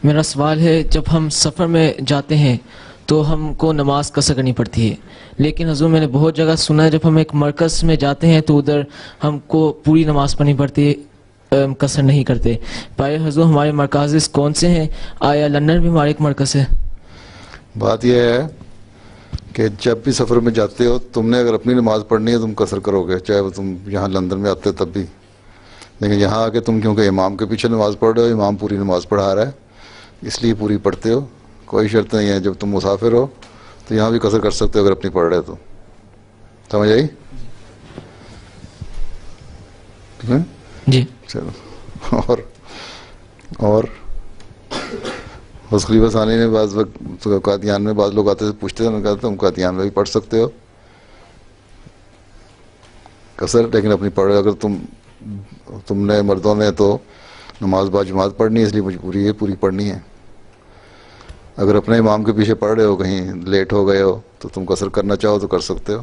میرا سوال ہے، جب ہم سفر میں جاتے ہیں تو ہم کو نماز قصر کرنی پڑتی ہے، لیکن حضور میں نے بہت جگہ سنا ہے جب ہم ایک مرکز میں جاتے ہیں تو ادھر ہم کو پوری نماز پڑھنی پڑتی ہے، قصر نہیں کرتے۔ پائے حضور ہمارے مرکز کون سے ہیں؟ آیا لندن بھی ہمارا ایک مرکز ہے؟ بات یہ ہے کہ جب بھی سفر میں جاتے ہو تم نے اگر اپنی نماز پڑھنی ہے تم قصر کرو گے، چاہے وہ تم یہاں لندن میں آتے تب بھی، لیکن یہاں آ کے تم کیونکہ امام کے پیچھے نماز پڑھ رہے ہو، امام پوری نماز پڑھا رہا ہے اس لیے پوری پڑھتے ہو، کوئی شرط نہیں ہے۔ جب تم مسافر ہو تو یہاں بھی قصر کر سکتے ہو اگر اپنی پڑھ رہے تو۔ سمجھ آئی؟ جی چلو اور خلیفہ ثانی نے بعض وقت قادیان میں بعض لوگ آتے تھے پوچھتے تھے، انہوں نے کہا تم قادیان میں بھی پڑھ سکتے ہو قصر، لیکن اپنی پڑھ اگر تم نے مردوں نے تو نماز با جماعت پڑھنی ہے، اس لیے مجبوری ہے پوری پڑھنی ہے۔ اگر اپنے امام کے پیچھے پڑھ رہے ہو، کہیں لیٹ ہو گئے ہو تو تم قصر کرنا چاہو تو کر سکتے ہو۔